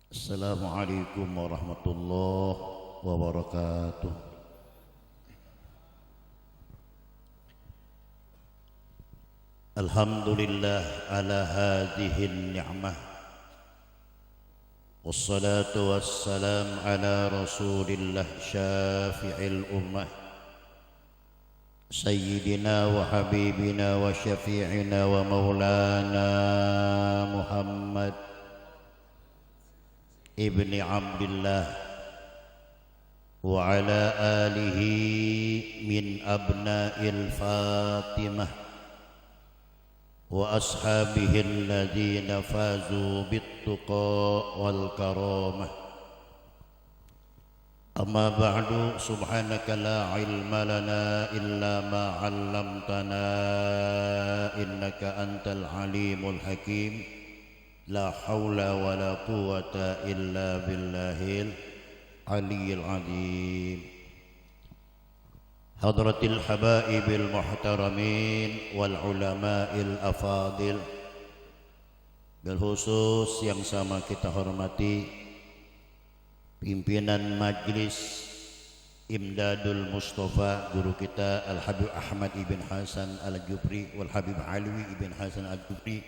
Assalamualaikum warahmatullahi wabarakatuh. Alhamdulillah ala hadhihi ni'mah. Wassalatu wassalam ala rasulillah syafi'il ummah Sayyidina wa habibina wa syafi'ina wa maulana Muhammad ibni Abdillah wa ala alihi min abna'il Fatimah wa ashabihi alladhina fazu bittuqa wal karamah. Amma ba'du, subhanaka la ilma lana illa ma 'allamtana innaka antal alimul hakim. La haula wa la quwwata illa billahil aliyyil azim. Hadratil habaibil muhtaramin wal ulama'il afadil, bil khusus yang sama kita hormati pimpinan Majlis Imdadul Mustafa, guru kita Al-Habib Ahmad ibn Hasan Al-Jufri wal Habib Alwi ibn Hasan Al-Jufri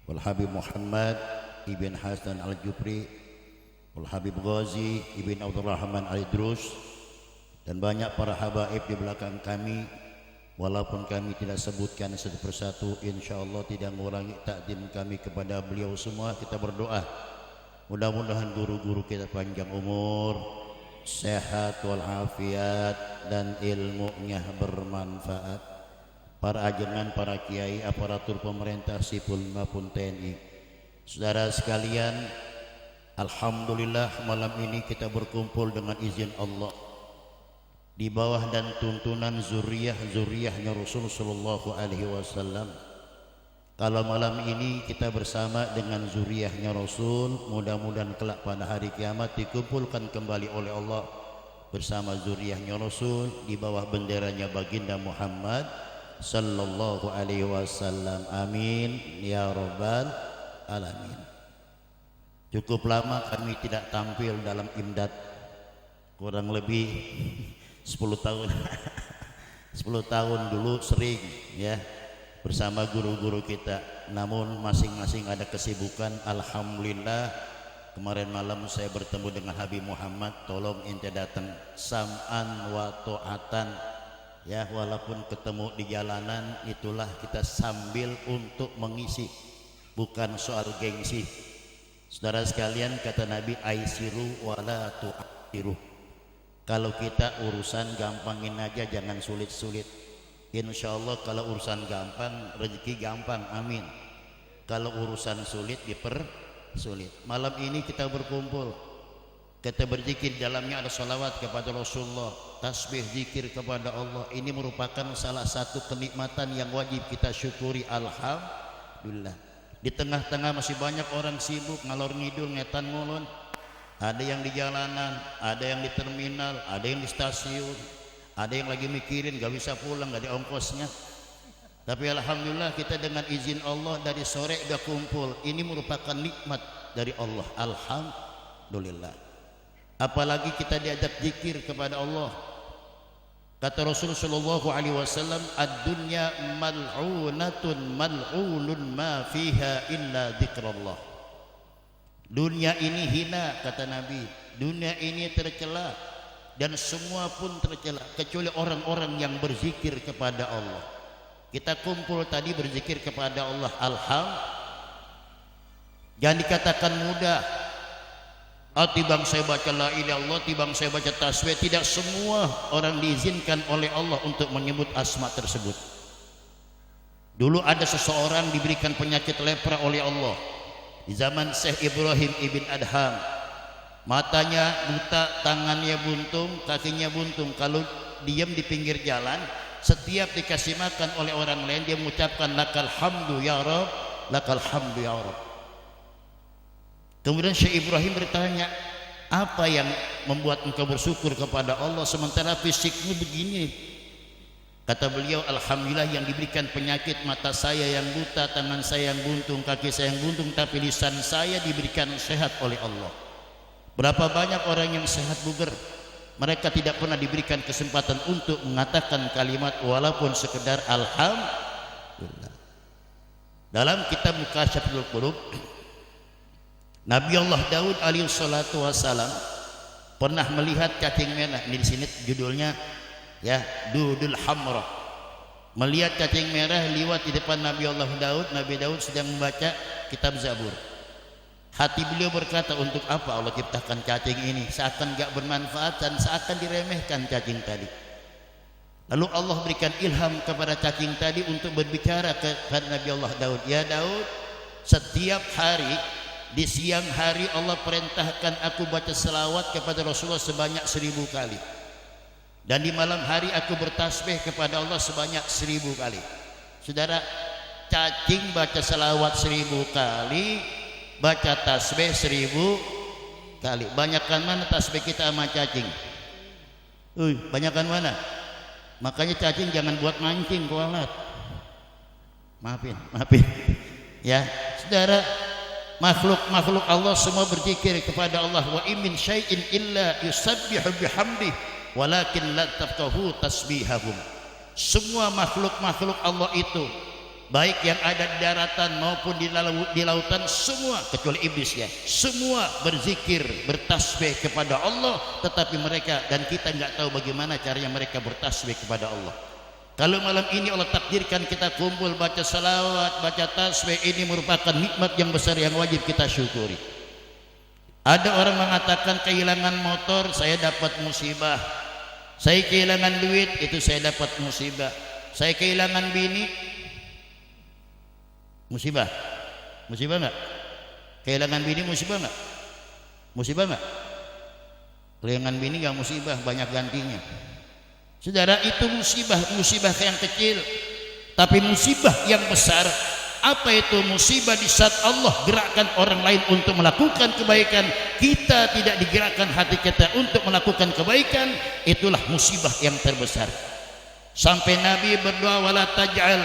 wal Habib Muhammad ibn Hasan Al-Jufri wal Habib Ghazi ibn Abdurrahman Al-Idrus, dan banyak para habaib di belakang kami. Walaupun kami tidak sebutkan satu persatu, insyaallah tidak mengurangi takdim kami kepada beliau semua. Kita berdoa mudah-mudahan guru-guru kita panjang umur, sehat walafiat, dan ilmunya bermanfaat. Para ajengan, para kiai, aparatur pemerintah sipil maupun TNI, saudara sekalian, alhamdulillah malam ini kita berkumpul dengan izin Allah di bawah dan tuntunan zuriyahnya Rasul sallallahu alaihi wasallam. Kalau malam ini kita bersama dengan zuriyahnya Rasul, mudah-mudahan kelak pada hari kiamat dikumpulkan kembali oleh Allah bersama zuriyahnya Rasul di bawah benderanya baginda Muhammad sallallahu alaihi wasallam. Amin ya rabbal alamin. Cukup lama kami tidak tampil dalam imdad, kurang lebih 10 tahun 10 tahun dulu sering ya bersama guru-guru kita, namun masing-masing ada kesibukan. Alhamdulillah kemarin malam saya bertemu dengan Habib Muhammad, tolong ente datang sam'an wa ta'atan ya, walaupun ketemu di jalanan, itulah kita sambil untuk mengisi, bukan soal gengsi. Saudara sekalian, kata Nabi, aisiru wala tu'asiru. Kalau kita urusan gampangin aja, jangan sulit-sulit. Insya Allah kalau urusan gampang, rezeki gampang, amin. Kalau urusan sulit, dipersulit. Malam ini kita berkumpul, kita berzikir, dalamnya ada salawat kepada Rasulullah, tasbih, zikir kepada Allah. Ini merupakan salah satu kenikmatan yang wajib kita syukuri. Alhamdulillah. Di tengah-tengah masih banyak orang sibuk ngalor ngidul, ngetan ngulon. Ada yang di jalanan, ada yang di terminal, ada yang di stasiun, ada yang lagi mikirin gak bisa pulang, gak ada ongkosnya. Tapi alhamdulillah kita dengan izin Allah dari sore udah kumpul. Ini merupakan nikmat dari Allah. Alhamdulillah. Apalagi kita diajak zikir kepada Allah. Kata Rasulullah sallallahu alaihi wasallam, ad-dunya mal'unatun mal'ulun ma fiha illa dzikrullah. Dunia ini hina, kata Nabi. Dunia ini tercela dan semua pun tercela kecuali orang-orang yang berzikir kepada Allah. Kita kumpul tadi berzikir kepada Allah. Alhamdulillah. Jangan dikatakan mudah. Tibang saya baca la ilaha illallah, tibang saya baca tasbih. Tidak semua orang diizinkan oleh Allah untuk menyebut asma tersebut. Dulu ada seseorang diberikan penyakit lepra oleh Allah di zaman Syekh Ibrahim ibn Adham. Matanya buta, tangannya buntung, kakinya buntung. Kalau diam di pinggir jalan, setiap dikasih makan oleh orang lain, dia mengucapkan lakal hamdu ya Rabb, lakal hamdu ya Rabb. Kemudian Syekh Ibrahim bertanya, apa yang membuat engkau bersyukur kepada Allah sementara fisikmu begini? Kata beliau, alhamdulillah yang diberikan penyakit mata saya yang buta, tangan saya yang buntung, kaki saya yang buntung, tapi lisan saya diberikan sehat oleh Allah. Berapa banyak orang yang sehat bugar, mereka tidak pernah diberikan kesempatan untuk mengatakan kalimat walaupun sekedar alhamdulillah. Dalam kitab Mukasyafatul Qulub, Nabi Allah Daud alaihi salatu wassalam pernah melihat cacing merah. Ini di sini judulnya ya, dudul hamra. Melihat cacing merah liwat di depan Nabi Allah Daud. Nabi Daud sedang membaca kitab Zabur. Hati beliau berkata, untuk apa Allah ciptakan cacing ini? Seakan gak bermanfaat dan seakan diremehkan cacing tadi. Lalu Allah berikan ilham kepada cacing tadi untuk berbicara kepada Nabi Allah Daud. Ya Daud, setiap hari di siang hari Allah perintahkan aku baca selawat kepada Rasulullah sebanyak 1000 kali. Dan di malam hari aku bertasbih kepada Allah sebanyak 1000 kali. Saudara, cacing baca selawat 1000 kali, baca tasbih 1000 kali. Banyakkan mana tasbih kita sama cacing? Banyakkan mana? Makanya cacing jangan buat mancing kualat. Maafin. Ya, saudara, makhluk Allah semua berzikir kepada Allah. Wa in syai'in illa yusabbihu bihamdih walakin la tafqahu tasbihahum. Semua makhluk Allah itu, baik yang ada di daratan maupun di lautan, semua kecuali iblis ya, semua berzikir, bertasbih kepada Allah, tetapi mereka dan kita nggak tahu bagaimana caranya mereka bertasbih kepada Allah. Kalau malam ini Allah takdirkan kita kumpul baca salawat, baca tasbih, ini merupakan nikmat yang besar yang wajib kita syukuri. Ada orang mengatakan kehilangan motor saya dapat musibah, saya kehilangan duit itu saya dapat musibah, saya kehilangan bini musibah enggak? Kehilangan bini musibah enggak? Kehilangan bini enggak musibah, banyak gantinya. Saudara, itu musibah yang kecil, tapi musibah yang besar. Apa itu musibah? Di saat Allah gerakkan orang lain untuk melakukan kebaikan, kita tidak digerakkan hati kita untuk melakukan kebaikan, itulah musibah yang terbesar. Sampai Nabi berdoa, wala taj'al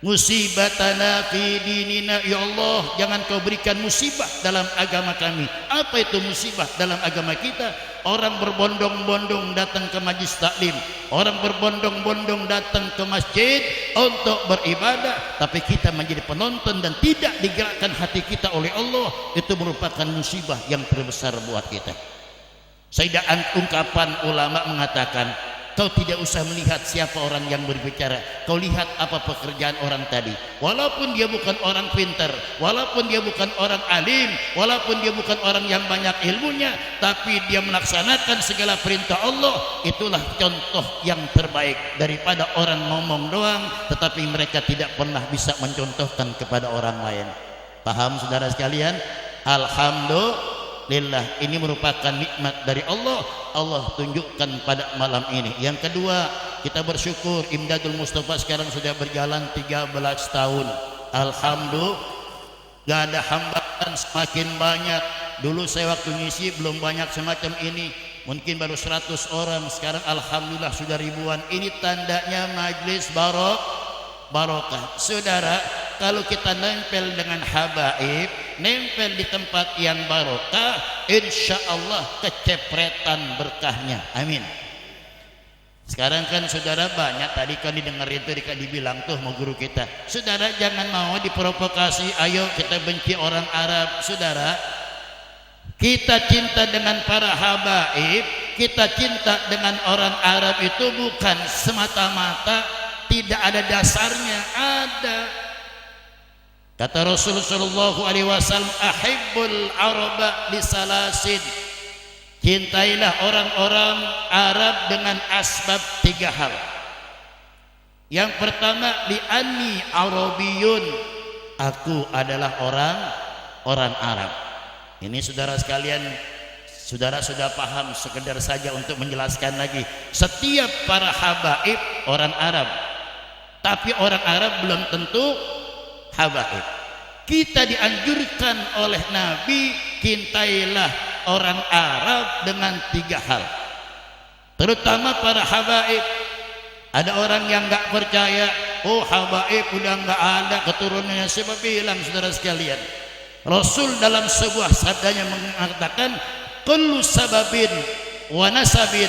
musibatana fi dinina, ya Allah jangan kau berikan musibah dalam agama kami. Apa itu musibah dalam agama kita? Orang berbondong-bondong datang ke majlis taklim, orang berbondong-bondong datang ke masjid untuk beribadah, tapi kita menjadi penonton dan tidak digerakkan hati kita oleh Allah. Itu merupakan musibah yang terbesar buat kita. Sayyidah ungkapan ulama mengatakan, kau tidak usah melihat siapa orang yang berbicara, kau lihat apa pekerjaan orang tadi. Walaupun dia bukan orang pintar, walaupun dia bukan orang alim, walaupun dia bukan orang yang banyak ilmunya, tapi dia melaksanakan segala perintah Allah. Itulah contoh yang terbaik daripada orang ngomong doang tetapi mereka tidak pernah bisa mencontohkan kepada orang lain. Paham saudara sekalian? Alhamdulillah, ini merupakan nikmat dari Allah. Allah tunjukkan pada malam ini. Yang kedua, kita bersyukur Imdadul Mustafa sekarang sudah berjalan 13 tahun. Alhamdulillah, gak ada hambatan, semakin banyak. Dulu saya waktu ngisi belum banyak semacam ini, mungkin baru 100 orang. Sekarang alhamdulillah sudah ribuan. Ini tandanya majlis barokah. Saudara, kalau kita nempel dengan habaib, nempel di tempat yang barokah, insya Allah kecepretan berkahnya. Amin. Sekarang kan saudara banyak, tadi kan didengar itu dibilang tuh mau guru kita, saudara jangan mau diprovokasi, ayo kita benci orang Arab. Saudara, kita cinta dengan para habaib, kita cinta dengan orang Arab itu bukan semata-mata tidak ada dasarnya, ada. Kata Rasulullah sallallahu alaihi wasallam, ahibbul araba lisalasin, cintailah orang-orang Arab dengan asbab 3 hal. Yang pertama, li'anni arabiyun, aku adalah orang Arab. Ini saudara sekalian, saudara sudah paham, sekedar saja untuk menjelaskan lagi. Setiap para habaib orang Arab, tapi orang Arab belum tentu habaib. Kita dianjurkan oleh Nabi, cintailah orang Arab dengan 3 hal, terutama para habaib. Ada orang yang nggak percaya, oh habaib udah nggak ada keturunannya. Sebab bilang saudara sekalian, Rasul dalam sebuah sabdanya mengatakan, kullu sababin wa nasabin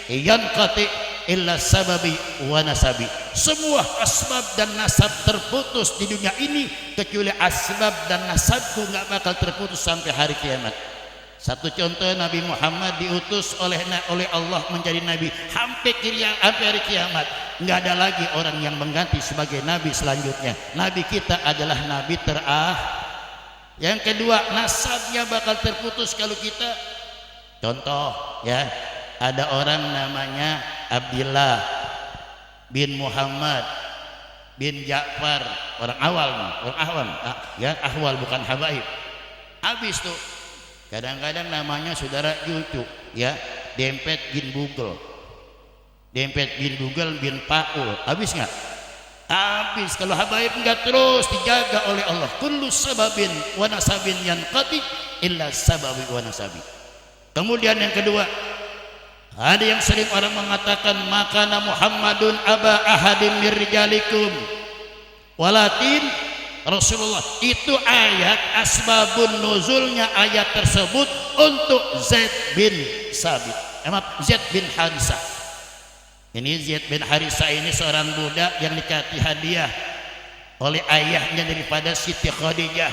yanqati illa sababi wa nasabi. Semua asbab dan nasab terputus di dunia ini kecuali asbab dan nasabku nggak bakal terputus sampai hari kiamat. Satu contoh, Nabi Muhammad diutus oleh Allah menjadi nabi sampai hari kiamat. Nggak ada lagi orang yang mengganti sebagai nabi selanjutnya. Nabi kita adalah nabi terakhir. Yang kedua, nasabnya bakal terputus kalau kita, contoh ya, ada orang namanya Abdillah bin Muhammad bin Ja'far, orang awam ya, ahwal bukan habaib. Habis tuh kadang-kadang namanya saudara cucu ya, dempet bin Google bin Paul. Habis nggak? Habis. Kalau habaib enggak terus dijaga oleh Allah. Kullu sababin wa nasabin yanqati illa sababi wa nasabi. Kemudian yang kedua, ada yang sering orang mengatakan makana Muhammadun aba ahadim mir rijalikum walakin Rasulullah. Itu ayat asbabun nuzulnya ayat tersebut untuk Zaid bin Sabit, Zaid bin Harisah. Ini Zaid bin Harisah ini seorang budak yang dikasih hadiah oleh ayahnya daripada Siti Khadijah.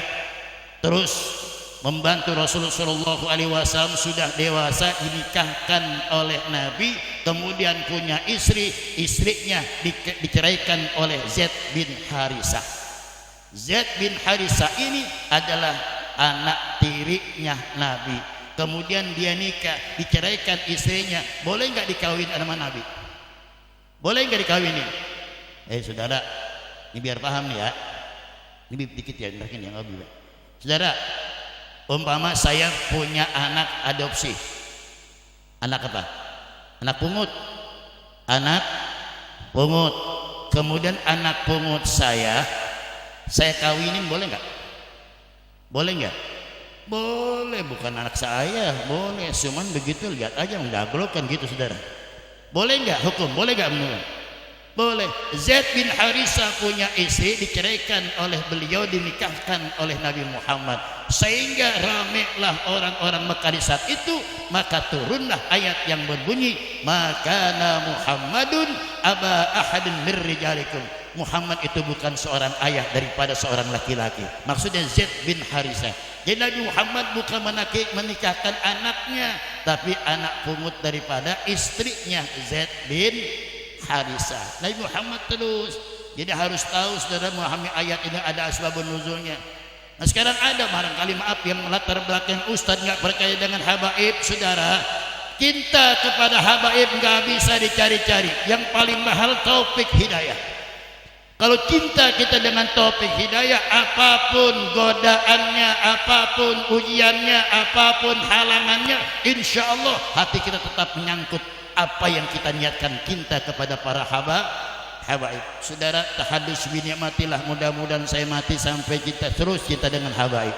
Terus membantu Rasulullah SAW, sudah dewasa dinikahkan oleh Nabi, kemudian punya istrinya diceraikan oleh Zaid bin Harisah. Zaid bin Harisah ini adalah anak tirinya Nabi. Kemudian dia nikah, diceraikan istrinya. Boleh nggak dikawin sama Nabi? Boleh nggak dikawinin? Saudara, ini biar paham nih ya. Ini dikit ya, mungkin yang lebih. Saudara, umpama saya punya anak adopsi. Anak apa? Anak pungut. Anak pungut. Kemudian anak pungut saya kawinin, boleh nggak? Boleh nggak? Boleh, bukan anak saya, boleh. Cuman begitu lihat aja mendaglokan gitu saudara. Boleh nggak hukum? Boleh nggak menurut? Boleh. Zaid bin Harisah punya istri, diceraikan oleh beliau, dinikahkan oleh Nabi Muhammad, sehingga ramailah orang-orang Mekah di saat itu. Maka turunlah ayat yang berbunyi, makana Muhammadun aba ahadin mir rijalikum. Muhammad itu bukan seorang ayah daripada seorang laki-laki. Maksudnya Zaid bin Harisah. Jadi Nabi Muhammad bukan menikahkan anaknya, tapi anak pungut daripada istrinya Zaid bin Harisah. Nabi Muhammad terus. Jadi harus tahu saudara memahami ayat ini ada asbabun nuzulnya. Nah sekarang ada barangkali maaf yang melatar belakang ustaz nggak percaya dengan habaib. Saudara, cinta kepada habaib nggak bisa dicari-cari. Yang paling mahal taufik hidayah. Kalau cinta kita dengan taufik hidayah, apapun godaannya, apapun ujiannya, apapun halangannya, insya Allah hati kita tetap menyangkut apa yang kita niatkan, cinta kepada para habaib. Saudara, tahadus binikmatilah, mudah-mudahan saya mati sampai kita terus cinta dengan habaib.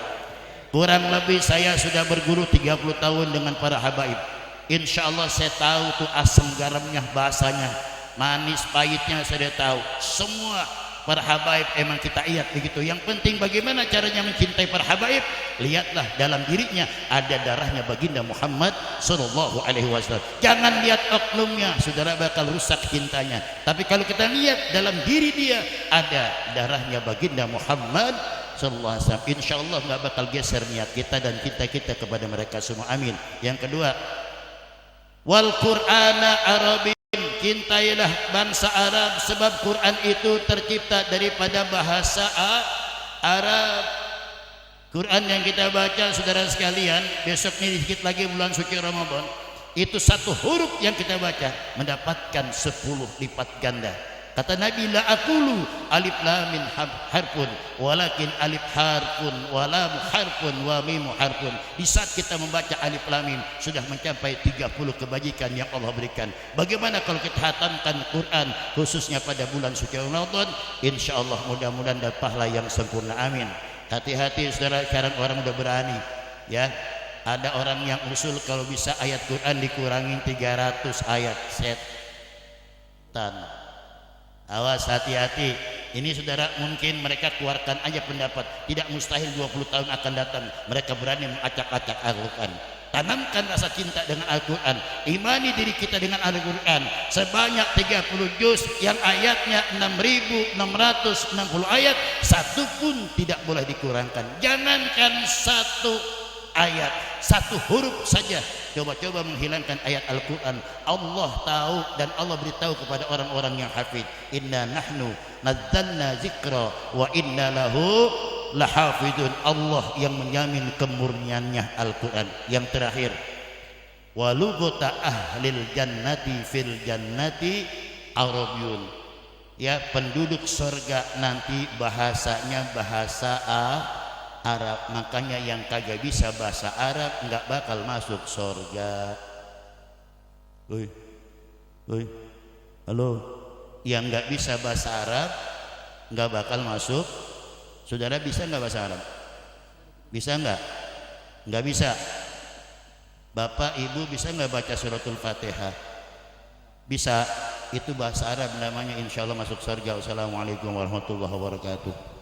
Kurang lebih saya sudah berguru 30 tahun dengan para habaib. Insya Allah saya tahu tuh asam garamnya, bahasanya manis pahitnya saya tahu. Semua para habaib emang kita ingat begitu. Yang penting bagaimana caranya mencintai para habaib. Lihatlah dalam dirinya ada darahnya baginda Muhammad sallallahu alaihi wasallam. Jangan lihat oknumnya, saudara bakal rusak cintanya. Tapi kalau kita lihat dalam diri dia ada darahnya baginda Muhammad sallallahu alaihi wasallam, insyaallah nggak bakal geser niat kita dan cinta kita kepada mereka semua. Amin. Yang kedua, wal Qur'ana Arabi. Cintailah bangsa Arab, sebab Quran itu tercipta daripada bahasa Arab. Quran yang kita baca saudara sekalian, besok ini sedikit lagi bulan suci Ramadan, itu satu huruf yang kita baca mendapatkan 10 lipat ganda. Kata Nabi, la aqulu alif lam mim harfun walakin alif harfun wa lam harfun wa mim harfun. Di saat kita membaca alif lam mim sudah mencapai 30 kebajikan yang Allah berikan. Bagaimana kalau kita hatamkan Quran khususnya pada bulan suci Ramadan? Insyaallah mudah-mudahan dapat pahala yang sempurna. Amin. Hati-hati saudara, sekarang orang udah berani ya. Ada orang yang usul kalau bisa ayat Quran dikurangin 300 ayat, setan. Awas, hati-hati. Ini saudara, mungkin mereka keluarkan aja pendapat, tidak mustahil 20 tahun akan datang mereka berani mengacak-acak Al-Quran. Tanamkan rasa cinta dengan Al-Quran, imani diri kita dengan Al-Quran. Sebanyak 30 juz yang ayatnya 6.660 ayat, satu pun tidak boleh dikurangkan. Jangankan satu ayat, satu huruf saja coba-coba menghilangkan ayat Al-Quran. Allah tahu dan Allah beritahu kepada orang-orang yang hafid, inna nahnu nazzalna zikra wa inna lahu lahafidun. Allah yang menjamin kemurniannya Al-Quran. Yang terakhir, walugota ahlil jannati fil jannati arabyun. Ya, penduduk surga nanti bahasanya bahasa Arab. Makanya yang kagak bisa bahasa Arab nggak bakal masuk surga. Halo, yang nggak bisa bahasa Arab nggak bakal masuk. Saudara bisa nggak bahasa Arab? Bisa nggak? Nggak bisa. Bapak ibu bisa nggak baca suratul Fatihah? Bisa. Itu bahasa Arab namanya, insya Allah masuk surga. Wassalamualaikum warahmatullahi wabarakatuh.